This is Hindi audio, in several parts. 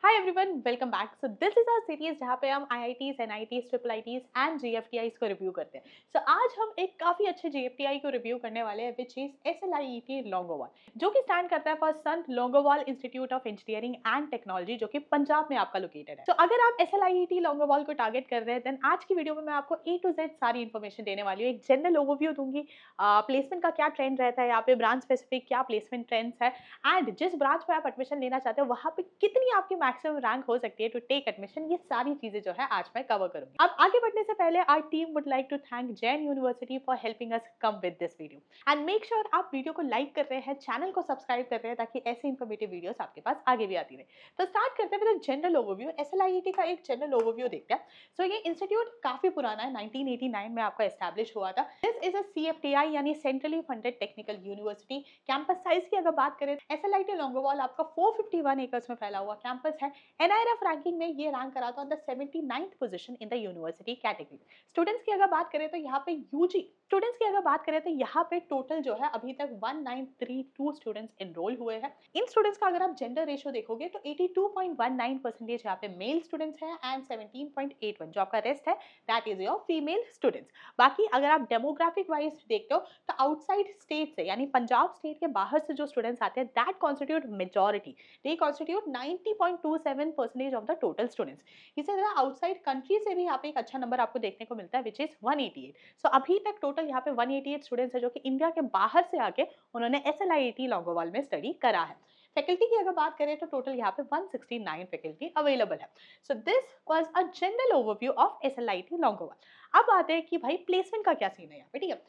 Hi everyone, welcome back. So this is our series जहाँ पे हम IITs, NITs, triple ITs and GFTIs को रिव्यू करते हैं। सो आज हम एक काफी अच्छे जीएफटीआई को रिव्यू करने वाले हैं, विच इज एसएलआईईटी लोंगोवाल, जो कि स्टैंड करता है for Sant Longowal institute of engineering and technology, जो कि पंजाब में आपका लोकेटेड है। तो अगर आप एसएलआईईटी लोंगोवाल को टारगेट कर रहे हैं, देन आज की वीडियो में मैं आपको ए टू जेड सारी इन्फॉर्मेशन देने वाली हूँ। एक जनरल ओवरव्यू दूंगी, प्लेसमेंट का क्या ट्रेंड रहता है यहाँ पे, ब्रांच स्पेसिफिक क्या प्लेसमेंट ट्रेंड्स है, एंड जिस ब्रांच में आप एडमिशन लेना चाहते हो वहाँ पे कितनी आपकी मैक्सिमम रैंक हो सकती है टू टेक एडमिशन। ये सारी चीजें जो है आज मैं कवर करूंगी। अब आगे बढ़ने से पहले our team would like to thank Jain university for helping us come with this video, and make sure आप वीडियो को लाइक कर रहे हैं, चैनल को सब्सक्राइब कर रहे हैं, ताकि ऐसे इन्फॉर्मेटिव वीडियोस आपके पास आगे भी आती रहे। तो स्टार्ट करते हैं विद जनरल ओवरव्यू। एसएलआईईटी का एक जनरल ओवरव्यू देखते हैं। सो ये इंस्टीट्यूट काफी पुराना है, 1989 में आपका एस्टैब्लिश हुआ था। दिस इज अ सीएफटीआई यानी centrally funded technical university. Campus size की अगर बात करें, एसएलआईटी लोंगोवाल आपका 451 एकर्स में फैला हुआ कैंपस है। एनआईआरएफ रैंकिंग में ये रैंक करा था on the 79th position in the university category. Students की अगर बात करें तो यहाँ पे यूजी स्टूडेंट्स की अगर बात करें तो यहाँ पे टोटल जो है अभी तक 1932 स्टूडेंट्स एनरोल हुए हैं। इन स्टूडेंट्स का अगर आप जेंडर रेशियो देखोगे तो 82.19% यहाँ पे मेल स्टूडेंट्स हैं एंड 17.81 जो आपका रेस्ट है that is your female students. बाकी अगर आप डेमोग्राफिक वाइज देखते हो तो आउटसाइड स्टेट से यानी पंजाब स्टेट के बाहर से जो स्टूडेंट्स आते हैं that constitute majority, they constitute 90.27% of the total students. इसी तरह आउटसाइड कंट्री से भी यहाँ पे एक अच्छा नंबर आपको देखने को मिलता है विच इज 188। सो अभी तक टोटल यहाँ पे 188 स्टूडेंट्स है जो कि इंडिया के बाहर से आके उन्होंने एसएलआईईटी लोंगोवाल में स्टडी करा है। फैकल्टी की अगर बात करें तो टोटल यहाँ पे 169 फैकल्टी अवेलेबल है। So this was a general overview of SLIET Longowal. अब आते हैं कि भाई प्लेसमेंट का क्या सीन है यहाँ पे, ठीक है।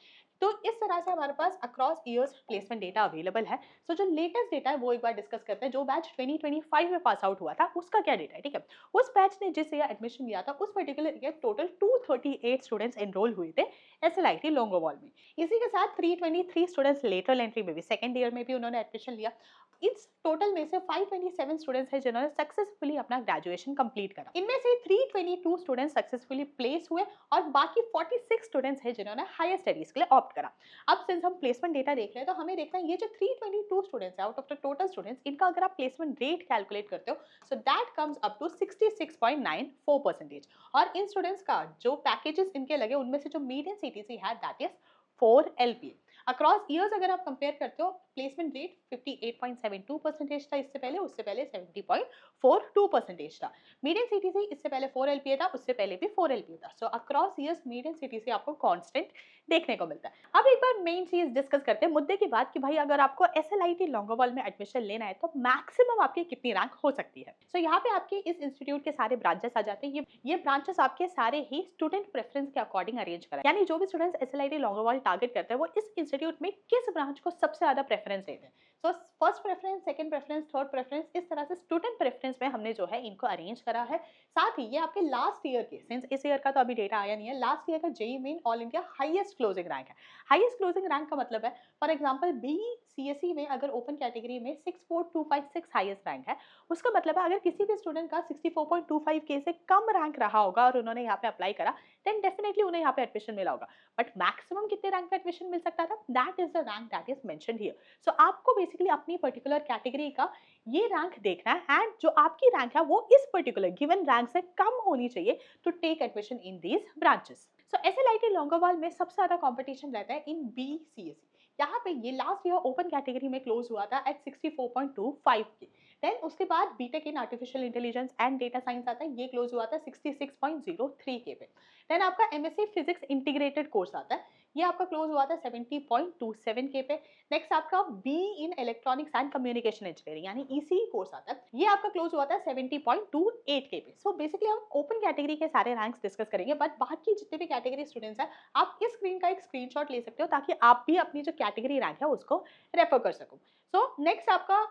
तो इस तरह से हमारे पास across years placement data available है। सो जो लेटेस्ट डेटा है वो एक बार डिस्कस करते हैं। जो बैच 2025 में पास आउट हुआ था उसका क्या डेटा है, ठीक है। उस बैच ने जिस ईयर एडमिशन लिया था उस particular year total 238 students enrol हुए थे एसएलआईटी लोंगोवाल में। इसी के साथ 323 स्टूडेंट्स लेटरल एंट्री में भी, सेकंड ईयर में भी उन्होंने एडमिशन लिया। इस टोटल में से 527 स्टूडेंट्स हैं जिन्होंने सक्सेसफुली अपना ग्रेजुएशन कंप्लीट करा। इनमें से 322 स्टूडेंट्स सक्सेसफुली प्लेस हुए और बाकी 46 स्टूडेंट्स हैं जिन्होंने हायर स्टडीज के लिए ऑप्ट करा। अब सिंस हम प्लेसमेंट डेटा देख रहे हैं तो हमें देखना है ये जो 322 स्टूडेंट्स है out of the total students, इनका अगर आप प्लेसमेंट रेट कैलकुलेट करते हो so that comes up to 66.94%। और इन स्टूडेंट्स का जो पैकेजेस इनके लगे उनमें से जो मीडियन सीटीसी है that is 4 LPA। Across years अगर आप कंपेयर करते हो प्लेसमेंट रेट 58.72% था इससे पहले, उससे पहले 70.42% था। मीडियन सीटीसी इससे पहले 4 LPA था, उससे पहले भी 4 LPA था। सो अक्रॉस ईयर्स मीडियन सीटीसी आपको कांस्टेंट देखने को मिलता है। अब एक बार मेन चीज डिस्कस करते हैं मुद्दे की बात कि भाई अगर आपको एसएलआईटी लोंगोवाल में एडमिशन लेना है तो मैक्सिमम आपकी कितनी रैंक हो सकती है। सो यहाँ पे आपके इस इंस्टीट्यूट के सारे ब्रांचेस आ जाते हैं। ये ब्रांचेस आपके सारे ही स्टूडेंट प्रेफरेंस के अकॉर्डिंग अरेंज करा, यानी जो भी स्टूडेंट्स एसएलआईटी लोंगोवाल टारगेट करते हैं वो इस इंस्टीट्यूट में किस ब्रांच को सबसे ज्यादा प्रेफरेंस देते हैं। So first preference, second preference, third preference, इस तरह से स्टूडेंट प्रेफरेंस में हमने जो है इनको अरेंज करा है। साथ ही ये आपके लास्ट ईयर के, सिंस इस ईयर का तो अभी डेटा आया नहीं है, लास्ट ईयर का JEE main all India highest closing rank है। हाईएस्ट क्लोजिंग रैंक का मतलब है फॉर एग्जांपल बीसीएसई में अगर ओपन कैटेगरी में 64256 हाईएस्ट रैंक है, उसका मतलब है अगर किसी भी स्टूडेंट का 64.25 के से कम रैंक रहा होगा और उन्होंने यहाँ पे अप्लाई करा देन डेफिनेटली उन्हें यहाँ पे एडमिशन मिला होगा। बट मैक्सिमम कितने रैंक पे एडमिशन मिल सकता था, that is the rank that is mentioned here. So आपको बेसिकली अपनी पर्टिकुलर कैटेगरी का ये रैंक देखना है एंड जो आपकी रैंक है वो इस पर्टिकुलर गिवन रैंक से कम होनी चाहिए to take admission in these branches. So SLIET Longowal में सबसे ज्यादा कंपटीशन रहता है इन बीसीएसई। यहाँ पे ये लास्ट ईयर ओपन कैटेगरी में क्लोज हुआ था एट 64.25 के। देन उसके बाद B Tech in artificial intelligence and data science आता है, ये क्लोज हुआ था 66.03 के पे। देन आपका एमएससी फिजिक्स इंटीग्रेटेड कोर्स आता है, ये आपका क्लोज हुआ था 70.27 के पे। नेक्स्ट आपका be in electronics and communication engineering यानी ईसी कोर्स आता है, ये आपका क्लोज हुआ था 70.28 के पे। सो बेसिकली हम ओपन कैटेगरी के सारे रैंक्स डिस्कस करेंगे, बट बाकी जितने भी कैटेगरी स्टूडेंट्स हैं आप इस स्क्रीन का एक स्क्रीनशॉट ले सकते हो ताकि आप भी अपनी जो कैटेगरी रैंक है उसको रेफर कर सको। सो नेक्स्ट आपका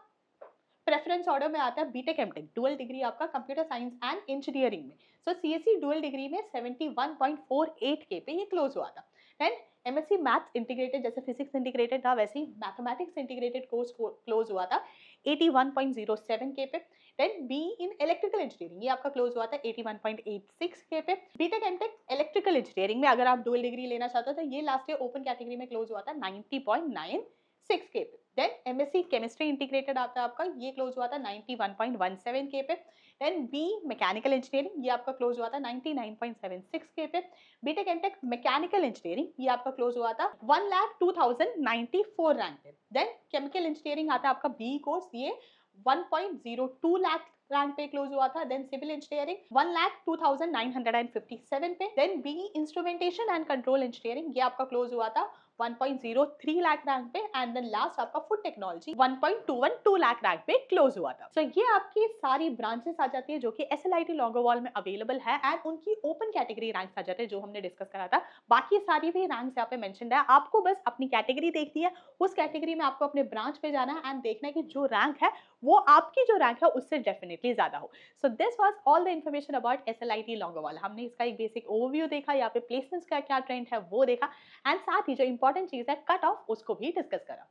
प्रेफरेंस ऑर्डर में आता है बीटेक एमटेक डुअल डिग्री आपका कंप्यूटर साइंस एंड इंजीनियरिंग में। सो सीएससी डुअल डिग्री में 71.48 के पे ये क्लोज हुआ था। एंड एमएससी मैथ्स इंटीग्रेटेड, जैसे फिजिक्स इंटीग्रेटेड था वैसे ही मैथमेटिक्स इंटीग्रेटेड कोर्स क्लोज हुआ था 81.07 के पे। Then B in electrical engineering ये आपका क्लोज हुआ था 81.86 के पे। बीटेक एमटेक इलेक्ट्रिकल इंजीनियरिंग में अगर आप डुअल डिग्री लेना चाहते हो तो ये लास्ट ईयर ओपन कैटेगरी में क्लोज हुआ था 90.96 के पे। देन एमएससी केमिस्ट्री इंटीग्रेटेड आता है आपका, ये क्लोज हुआ था 91.17 के पे। देन बी मैकेनिकल इंजीनियरिंग, ये आपका क्लोज हुआ था 99.76 के पे। बीटेक एमटेक मैकेनिकल इंजीनियरिंग, ये आपका क्लोज हुआ था 1,02,094 रैंक पे। देन केमिकल इंजीनियरिंग आता है आपका बी कोर्स, ये 1.02 लाख रैंक पे क्लोज हुआ था। देन सिविल इंजीनियरिंग 1,02,957 पे। Then B instrumentation and control engineering, ये आपका क्लोज हुआ था 1.03 लाख रैंक पे। एंड देन लास्ट आपका फूड टेक्नोलॉजी 1.212 लाख रैंक पे क्लोज हुआ था। ये आपकी सारी ब्रांचेस आ जाती है जो कि एसएलआईटी लॉन्गोवाल में अवेलेबल है, एंड उनकी ओपन कैटेगरी रैंक्स आ जाते हैं जो हमने डिस्कस करा था। बाकी सारी भी रैंक्स यहाँ पे मेंशन्ड है, आपको बस अपनी कैटेगरी देखनी है, उस कैटेगरी में आपको अपने ब्रांच पे जाना है एंड देखना है कि जो रैंक है वो आपकी जो रैंक है उससे डेफिनेटली ज्यादा हो। So this was all the information about SLIET Longowal. हमने इसका एक बेसिक ओवरव्यू देखा, यहाँ पे प्लेसमेंट्स का क्या ट्रेंड है वो देखा, एंड साथ ही जो इंपॉर्टेंट चीज है कट ऑफ उसको भी डिस्कस करा।